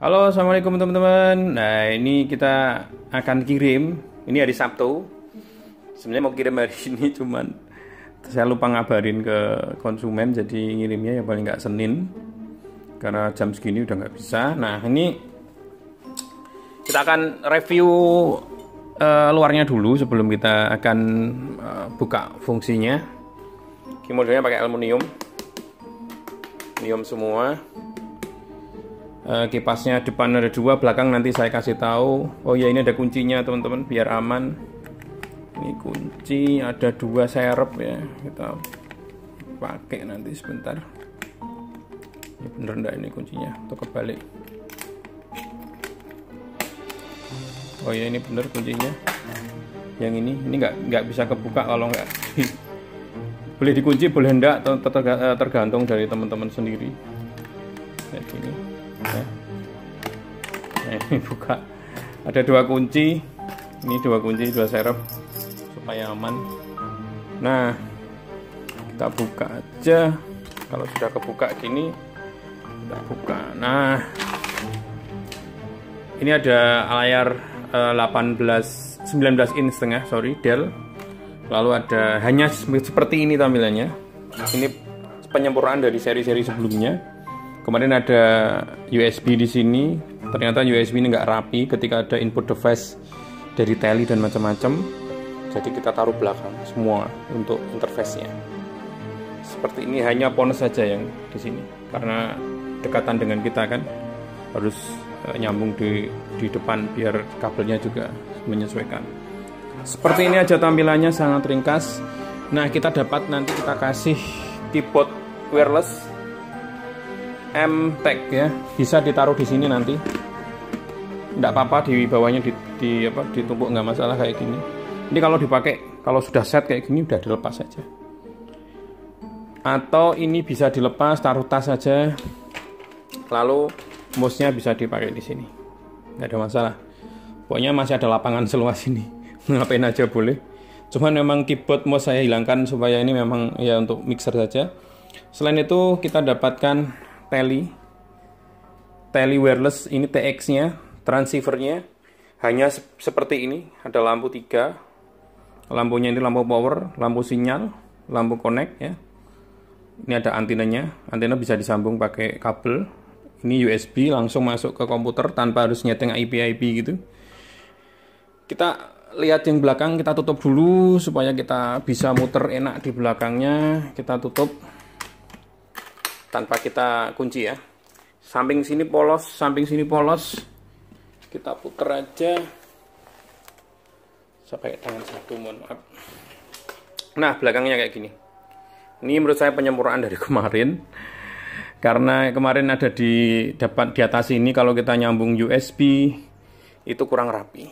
Halo, assalamualaikum teman-teman. Nah, ini kita akan kirim. Ini hari Sabtu. Sebenarnya mau kirim hari ini, cuman saya lupa ngabarin ke konsumen, jadi ngirimnya ya paling nggak Senin. Karena jam segini udah nggak bisa. Nah, ini kita akan review luarnya dulu sebelum kita akan buka fungsinya. Keyboardnya pakai aluminium semua. Kipasnya depan ada 2, belakang nanti saya kasih tahu. Oh ya, ini ada kuncinya teman-teman biar aman. Ini kunci, ada 2 serep ya, kita pakai nanti sebentar. Ini bener enggak ini kuncinya atau kebalik? Oh ya, ini bener kuncinya. Yang ini nggak bisa kebuka kalau nggak. Boleh dikunci, boleh enggak, tergantung dari teman-teman sendiri. Kayak gini. Nah, ini buka. Ada 2 kunci. Ini 2 kunci, 2 serep supaya aman. Nah, kita buka aja. Kalau sudah kebuka gini, kita buka. Nah, ini ada layar 19 inch setengah, sorry, Dell. Lalu ada hanya seperti ini tampilannya. Ini penyempurnaan dari seri-seri sebelumnya. Kemarin ada USB di sini. Ternyata USB ini nggak rapi ketika ada input device dari tele dan macam-macam. Jadi kita taruh belakang semua untuk interface-nya. Seperti ini, hanya PONS saja yang di sini. Karena dekatan dengan kita kan harus nyambung di depan biar kabelnya juga menyesuaikan. Seperti ini aja tampilannya, sangat ringkas. Nah, kita dapat nanti kita kasih keyboard wireless M-Tech ya, bisa ditaruh di sini nanti. Nggak apa-apa, di bawahnya ditumpuk, nggak masalah kayak gini. Ini kalau dipakai, kalau sudah set kayak gini udah dilepas saja. Atau ini bisa dilepas, taruh tas saja. Lalu mouse-nya bisa dipakai di sini, nggak ada masalah. Pokoknya masih ada lapangan seluas ini. Ngapain aja boleh. Cuman memang keyboard mouse saya hilangkan supaya ini memang ya untuk mixer saja. Selain itu kita dapatkan tele wireless, ini TX-nya, transceiver-nya hanya seperti ini. Ada lampu 3. Lampunya ini lampu power, lampu sinyal, lampu connect ya. Ini ada antenanya. Antena bisa disambung pakai kabel. Ini USB langsung masuk ke komputer tanpa harus nyeting IP gitu. Kita lihat yang belakang, kita tutup dulu supaya kita bisa muter enak di belakangnya. Kita tutup tanpa kita kunci ya. Samping sini polos. Kita puter aja. Saya pakai tangan satu, mohon maaf. Nah, belakangnya kayak gini. Ini menurut saya penyempurnaan dari kemarin. Karena kemarin ada di atas ini kalau kita nyambung USB itu kurang rapi.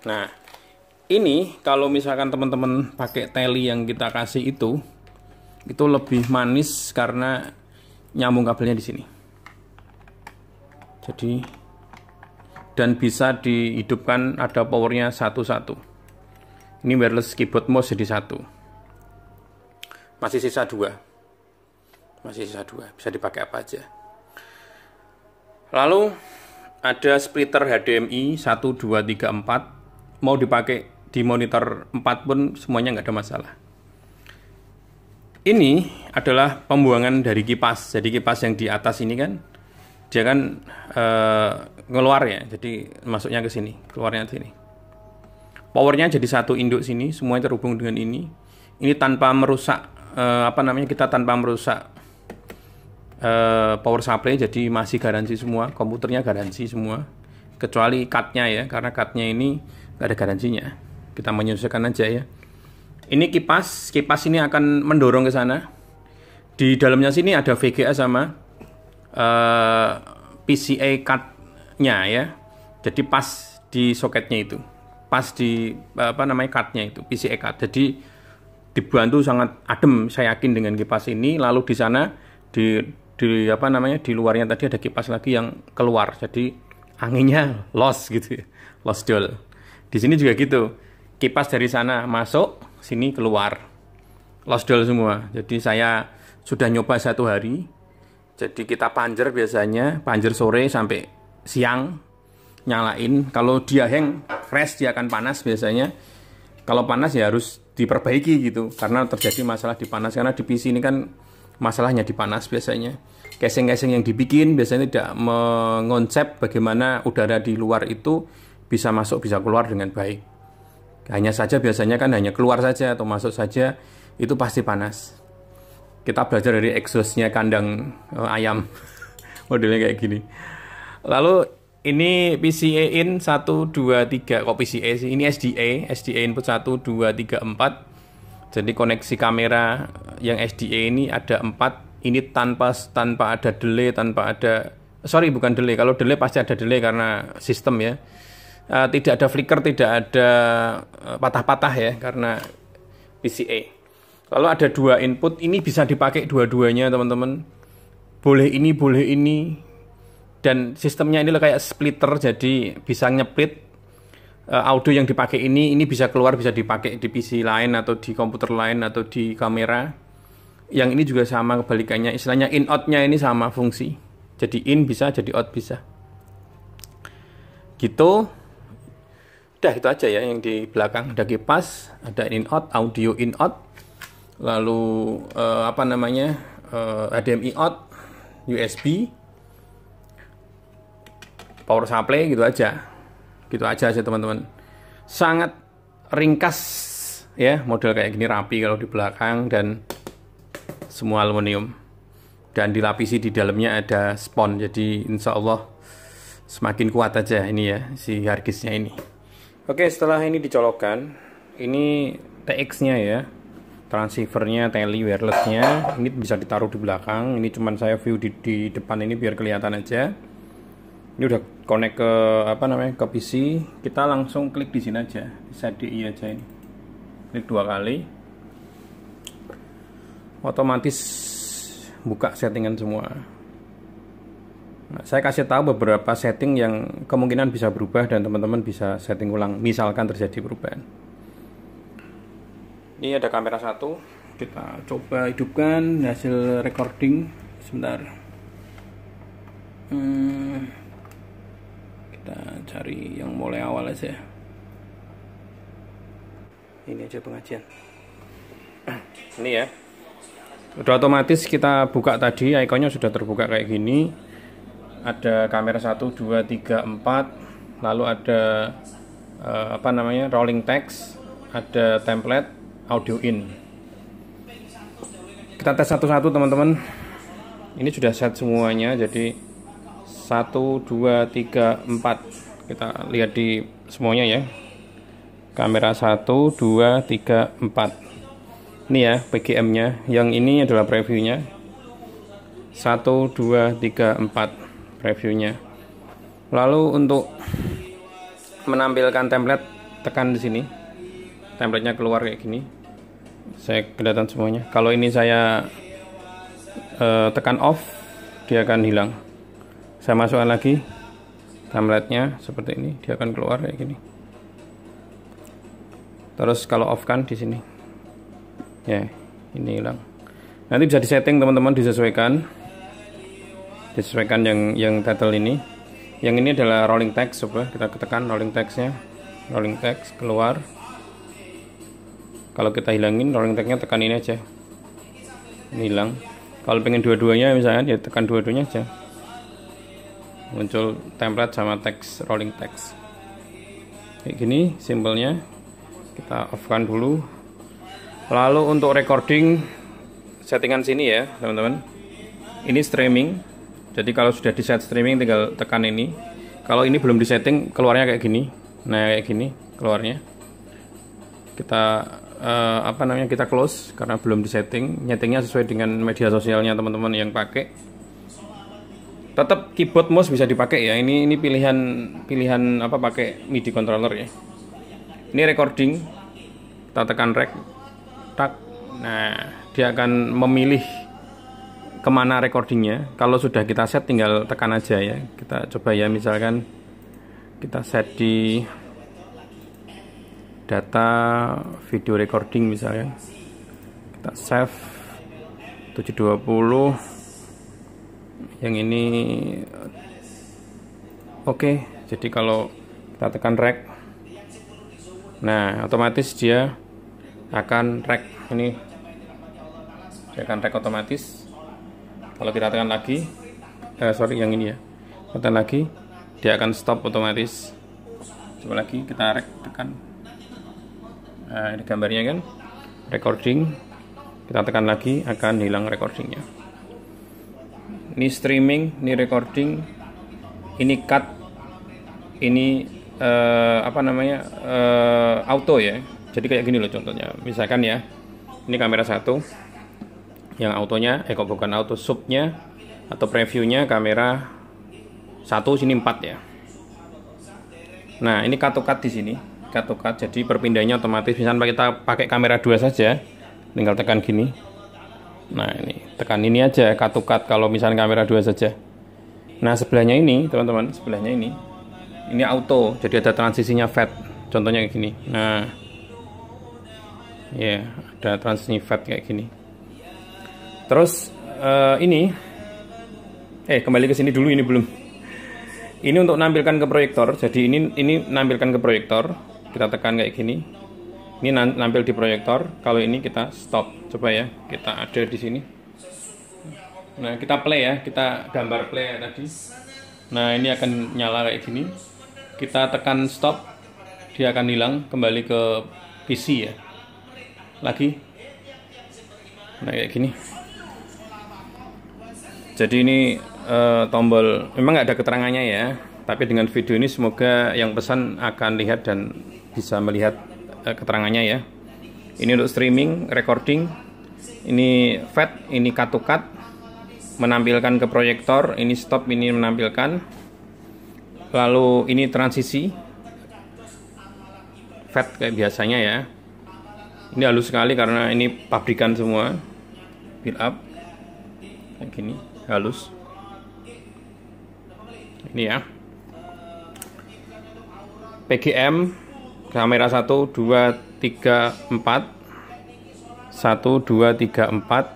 Nah, ini kalau misalkan teman-teman pakai tele yang kita kasih itu lebih manis karena nyambung kabelnya di sini. Jadi, dan bisa dihidupkan, ada powernya satu. Ini wireless keyboard mouse jadi 1. Masih sisa 2. Bisa dipakai apa aja. Lalu ada splitter HDMI 1, 2, 3, 4. Mau dipakai di monitor 4 pun semuanya nggak ada masalah. Ini adalah pembuangan dari kipas. Jadi kipas yang di atas ini kan dia kan ngeluar ya. Jadi masuknya ke sini, keluarnya ke sini. Powernya jadi 1 induk sini, semuanya terhubung dengan ini. Ini tanpa merusak kita tanpa merusak power supply, jadi masih garansi semua. Komputernya garansi semua. Kecuali cardnya ya, karena cardnya ini nggak ada garansinya. Kita menyesuaikan aja ya. Ini kipas ini akan mendorong ke sana. Di dalamnya sini ada VGA sama PCA card-nya ya. Jadi pas di soketnya itu, pas di card-nya itu PCA card. Jadi dibantu sangat adem, saya yakin dengan kipas ini. Lalu di sana di luarnya tadi ada kipas lagi yang keluar. Jadi anginnya loss gitu ya. Loss dol. Di sini juga gitu. Kipas dari sana masuk, sini keluar. Lost dol semua. Jadi saya sudah nyoba 1 hari. Jadi kita panjer biasanya, panjer sore sampai siang nyalain. Kalau dia hang, crash, dia akan panas biasanya. Kalau panas ya harus diperbaiki gitu, karena terjadi masalah di panas. Karena di PC ini kan masalahnya di panas biasanya. Casing-casing yang dibikin biasanya tidak mengonsep bagaimana udara di luar itu bisa masuk, bisa keluar dengan baik. Hanya saja biasanya kan hanya keluar saja atau masuk saja, itu pasti panas. Kita belajar dari exhaustnya kandang ayam. Modelnya kayak gini. Lalu ini PCA in 1, 2, 3. Kok PCA sih? Ini SDA input 1, 2, 3, 4. Jadi koneksi kamera yang SDA ini ada 4. Ini tanpa ada delay, tanpa ada, sorry bukan delay. Kalau delay pasti ada delay karena sistem ya. Tidak ada flicker, tidak ada patah-patah ya, karena PCA. Lalu ada 2 input, ini bisa dipakai dua-duanya teman-teman. Boleh ini. Dan sistemnya ini kayak splitter, jadi bisa nyeplit audio yang dipakai ini bisa keluar, bisa dipakai di PC lain atau di komputer lain atau di kamera. Yang ini juga sama kebalikannya, istilahnya in-out-nya ini sama fungsi. Jadi in bisa, jadi out bisa. Gitu. Udah itu aja ya yang di belakang. Ada kipas, ada in-out, audio in-out. Lalu HDMI out, USB, power supply, gitu aja sih teman-teman. Sangat ringkas ya, model kayak gini, rapi kalau di belakang dan semua aluminium, dan dilapisi di dalamnya ada spon. Jadi insya Allah semakin kuat aja ini ya si harddisknya ini. Oke, setelah ini dicolokkan, ini TX-nya ya, transceivernya, tele wirelessnya, ini bisa ditaruh di belakang. Ini cuman saya view di depan ini biar kelihatan aja. Ini udah connect ke ke PC. Kita langsung klik di sini aja, di SDI aja ini. Klik 2 kali. Otomatis buka settingan semua. Nah, saya kasih tahu beberapa setting yang kemungkinan bisa berubah dan teman-teman bisa setting ulang misalkan terjadi perubahan. Ini ada kamera 1, kita coba hidupkan hasil recording sebentar. Kita cari yang mulai awal aja. Ini aja pengajian. Ini ya. Udah otomatis kita buka tadi, ikonnya sudah terbuka kayak gini. Ada kamera 1, 2, 3, 4. Lalu ada rolling text, ada template, audio in. Kita tes satu-satu teman-teman. Ini sudah set semuanya, jadi 1, 2, 3, 4. Kita lihat di semuanya ya. Kamera 1, 2, 3, 4. Ini ya PGM-nya. Yang ini adalah previewnya. 1, 2, 3, 4 previewnya. Lalu untuk menampilkan template, tekan di sini. Templatenya keluar kayak gini. Saya kelihatan semuanya. Kalau ini saya tekan off, dia akan hilang. Saya masukkan lagi templatenya seperti ini, dia akan keluar kayak gini. Terus kalau off kan di sini. Ya, ini hilang. Nanti bisa disetting teman-teman, disesuaikan yang title ini. Yang ini adalah rolling text. Coba kita tekan rolling textnya, rolling text keluar. Kalau kita hilangin rolling textnya, tekan ini aja, ini hilang. Kalau pengen dua-duanya misalnya, ya tekan dua-duanya aja, muncul template sama teks, rolling text kayak gini simpelnya. Kita off kan dulu. Lalu untuk recording, settingan sini ya teman-teman. Ini streaming. Jadi kalau sudah di set streaming tinggal tekan ini. Kalau ini belum disetting, keluarnya kayak gini. Nah kayak gini keluarnya. Kita kita close karena belum disetting. Nyetingnya sesuai dengan media sosialnya teman-teman yang pakai. Tetap keyboard mouse bisa dipakai ya. Ini pilihan pakai MIDI controller ya. Ini recording. Kita tekan rec. Tak. Nah, dia akan memilih kemana recordingnya. Kalau sudah kita set, tinggal tekan aja ya. Kita coba ya, misalkan kita set di data video recording misalnya. Kita save 720. Yang ini Oke, jadi kalau kita tekan rek, nah otomatis dia akan rek. Ini dia akan rek otomatis. Kalau kita tekan lagi, sorry yang ini ya, tekan lagi, dia akan stop otomatis. Coba lagi kita rek, tekan. Nah, ini gambarnya kan, recording. Kita tekan lagi, akan hilang recordingnya. Ini streaming, ini recording, ini cut, ini auto ya. Jadi kayak gini loh contohnya. Misalkan ya, ini kamera 1 yang autonya, bukan auto, subnya atau previewnya kamera 1, sini 4 ya. Nah ini cut to cut di sini, cut to cut. Jadi perpindahannya otomatis. Misalnya kita pakai kamera 2 saja, tinggal tekan gini. Nah ini tekan ini aja, cut to cut kalau misalnya kamera 2 saja. Nah sebelahnya ini teman-teman, sebelahnya ini auto, jadi ada transisinya fade, contohnya kayak gini. Nah ya, ada transisi fade kayak gini. Terus ini kembali ke sini dulu, ini belum. Ini untuk nampilkan ke proyektor. Jadi ini nampilkan ke proyektor, kita tekan kayak gini. Ini nampil di proyektor. Kalau ini kita stop. Coba ya, kita ada di sini. Nah, kita play ya, kita gambar play tadi. Nah, ini akan nyala kayak gini. Kita tekan stop, dia akan hilang, kembali ke PC ya. Lagi. Nah, kayak gini. Jadi ini tombol, memang nggak ada keterangannya ya. Tapi dengan video ini semoga yang pesan akan lihat dan bisa melihat keterangannya ya. Ini untuk streaming, recording, ini fade, ini cut to cut, menampilkan ke proyektor, ini stop, ini menampilkan. Lalu ini transisi fade kayak biasanya ya. Ini halus sekali karena ini pabrikan semua, build up kayak gini, halus. Ini ya, PGM kamera 1, 2, 3, 4, 1, 2, 3, 4.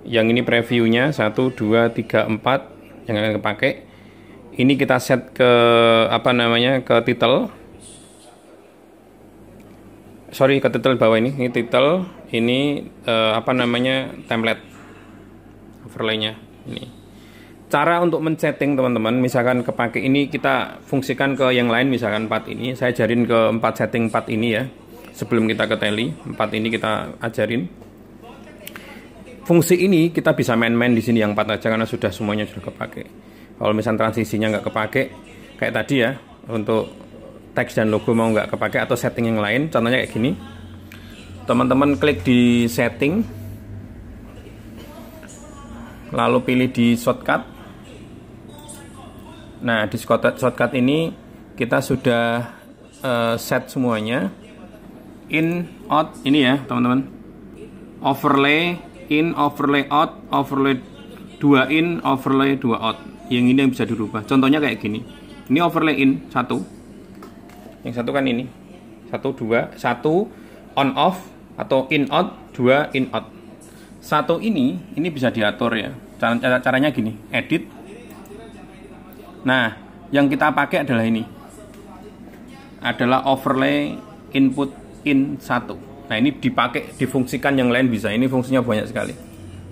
Yang ini previewnya 1, 2, 3, 4 yang akan dipakai. Ini kita set ke ke title. Sorry, ke title bawah ini. Ini title, ini template overlay-nya ini. Cara untuk men-setting teman-teman, misalkan kepake ini kita fungsikan ke yang lain, misalkan 4 ini. Saya ajarin ke 4 setting 4 ini ya. Sebelum kita ke tele, 4 ini kita ajarin. Fungsi ini kita bisa main-main di sini yang 4 aja karena sudah semuanya sudah kepake. Kalau misalnya transisinya nggak kepake, kayak tadi ya, untuk teks dan logo mau nggak kepake atau setting yang lain, contohnya kayak gini. Teman-teman klik di setting, lalu pilih di shortcut. Nah di shortcut ini kita sudah set semuanya. In, out, ini ya teman-teman. Overlay, in, overlay, out, overlay 2 in, overlay 2 out. Yang ini yang bisa dirubah. Contohnya kayak gini. Ini overlay in 1. Yang satu kan ini. 1, 2, 1 on off atau in out, 2 in out. 1 ini bisa diatur ya. Caranya gini, edit. Nah, yang kita pakai adalah ini. Adalah overlay input in 1. Nah, ini dipakai, difungsikan yang lain bisa. Ini fungsinya banyak sekali.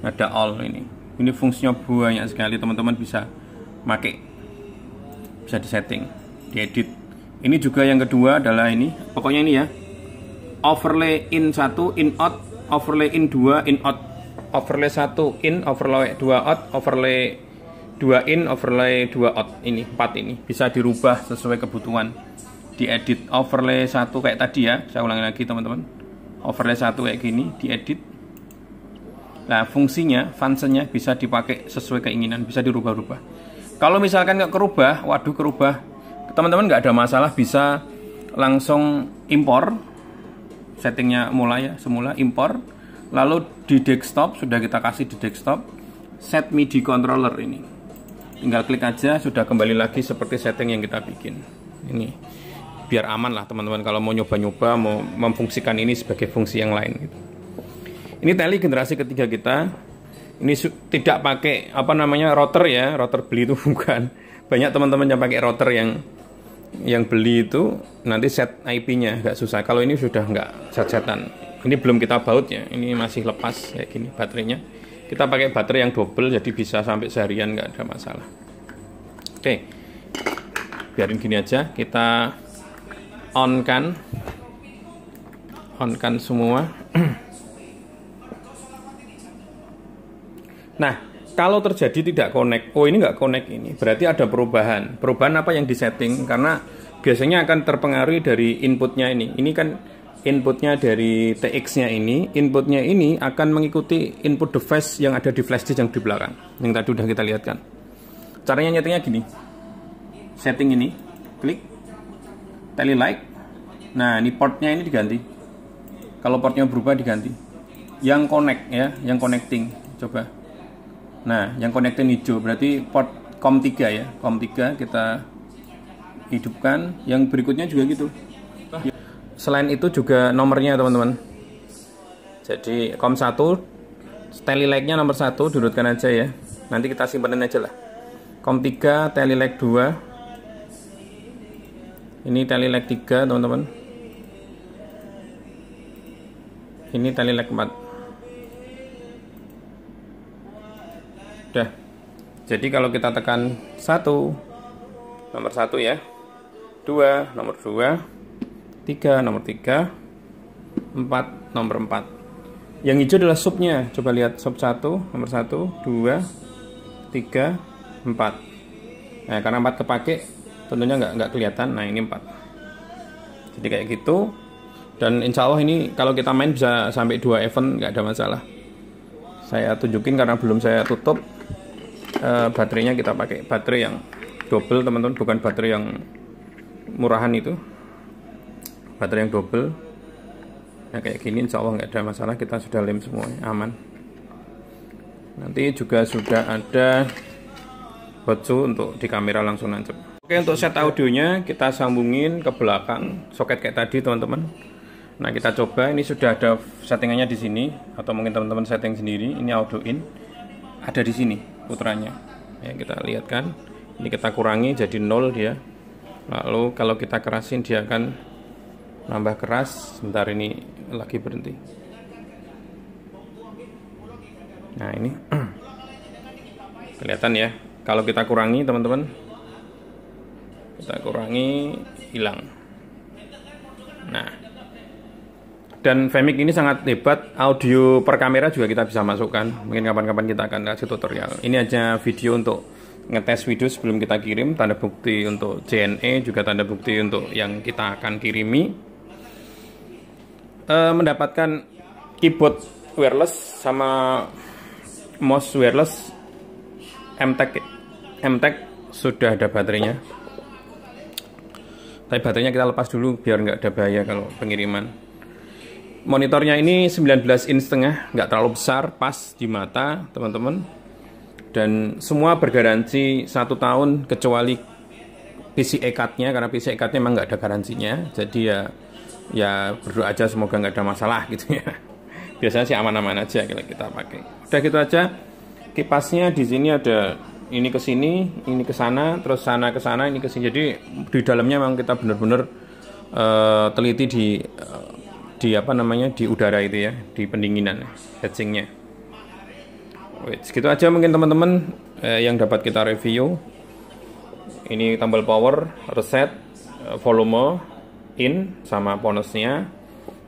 Ada all ini. Ini fungsinya banyak sekali, teman-teman bisa pakai. Bisa disetting, diedit. Ini juga yang kedua adalah ini. Pokoknya ini ya. Overlay in 1, in out, overlay in 2, in out. Overlay 1 in, overlay 2 out, overlay 2 in, overlay 2 out. Ini 4 ini bisa dirubah sesuai kebutuhan. Diedit overlay 1 kayak tadi ya. Saya ulangi lagi teman-teman. Overlay 1 kayak gini, diedit. Nah, fungsinya, functionnya bisa dipakai sesuai keinginan, bisa dirubah-rubah. Kalau misalkan nggak kerubah, waduh kerubah, teman-teman nggak ada masalah, bisa langsung impor. Settingnya mulai ya, semula impor. Lalu di desktop, sudah kita kasih di desktop, set MIDI controller ini. Tinggal klik aja, sudah kembali lagi seperti setting yang kita bikin. Ini, biar aman lah teman-teman kalau mau nyoba-nyoba, mau memfungsikan ini sebagai fungsi yang lain gitu. Ini tele generasi ketiga kita. Ini tidak pakai router ya, router beli itu bukan. banyak teman-teman yang pakai router yang beli itu nanti set IP-nya agak susah. Kalau ini sudah nggak set-setan. Ini belum kita baut ya, ini masih lepas kayak gini baterainya. Kita pakai baterai yang double jadi bisa sampai seharian nggak ada masalah. Oke, biarin gini aja. Kita on kan semua. Nah, kalau terjadi tidak connect, oh ini nggak connect ini, berarti ada perubahan. Perubahan apa yang disetting? Karena biasanya akan terpengaruh dari inputnya ini. Ini kan inputnya dari TX-nya ini. Inputnya ini akan mengikuti input device yang ada di flash disk yang di belakang. Yang tadi udah kita lihat kan. Caranya nyetingnya gini. Setting ini, klik, tally like. Nah, ini portnya ini diganti. Kalau portnya berubah diganti. Yang connect ya, yang connecting. Coba. Nah, yang connecting hijau berarti port COM3 ya. COM3 kita hidupkan. Yang berikutnya juga gitu. Selain itu juga nomornya teman-teman. Jadi COM1 tally like-nya nomor 1 diurutkan aja ya. Nanti kita simpanin aja lah. COM3 tally like 2. Ini tally like 3 teman-teman. Ini tally like 4. Udah. Jadi kalau kita tekan 1 nomor 1 ya. 2 nomor 2. 3 nomor 3, 4 nomor 4. Yang hijau adalah subnya. Coba lihat sub 1 nomor 1, 2, 3, 4. Nah, karena 4 kepake tentunya nggak kelihatan. Nah, ini 4. Jadi kayak gitu. Dan insya Allah ini kalau kita main bisa sampai 2 event, nggak ada masalah. Saya tunjukin karena belum saya tutup. Baterainya kita pakai baterai yang double teman-teman, bukan baterai yang murahan itu. Baterai yang double. Nah kayak gini insya Allah nggak ada masalah, kita sudah lem semuanya, aman. Nanti juga sudah ada hotsu untuk di kamera langsung nancep. Oke, untuk set audionya kita sambungin ke belakang soket kayak tadi teman-teman. Nah kita coba, ini sudah ada settingannya di sini, atau mungkin teman-teman setting sendiri. Ini audio in, ada di sini puterannya. Ya kita lihat kan, ini kita kurangi jadi 0 dia. Lalu kalau kita kerasin dia akan nambah keras. Sebentar, ini lagi berhenti. Nah ini kelihatan ya. Kalau kita kurangi teman-teman, kita kurangi, hilang. Nah, dan Femic ini sangat hebat. Audio per kamera juga kita bisa masukkan. Mungkin kapan-kapan kita akan kasih tutorial. Ini aja video untuk ngetes video sebelum kita kirim. Tanda bukti untuk JNE, juga tanda bukti untuk yang kita akan kirimi. Mendapatkan keyboard wireless sama mouse wireless MTEK sudah ada baterainya. Tapi baterainya kita lepas dulu biar nggak ada bahaya kalau pengiriman. Monitornya ini 19 inch setengah, nggak terlalu besar, pas di mata teman-teman. Dan semua bergaransi 1 tahun kecuali PCI card-nya, karena PCI card-nya memang nggak ada garansinya. Jadi ya berdoa aja semoga nggak ada masalah gitu ya. Biasanya sih aman-aman aja kalau kita pakai. Udah gitu aja. Kipasnya di sini ada, ini ke sini, ini ke sana, terus sana ke sana, ini ke sini. Jadi di dalamnya memang kita benar-benar teliti di apa namanya, di udara itu ya, di pendinginan heatsingnya. Segitu aja mungkin teman-teman yang dapat kita review. Ini tombol power, reset, volume in sama bonusnya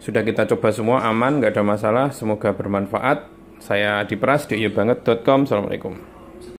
sudah kita coba semua, aman, nggak ada masalah. Semoga bermanfaat. Saya Diperas di iyobanget.com. Assalamualaikum.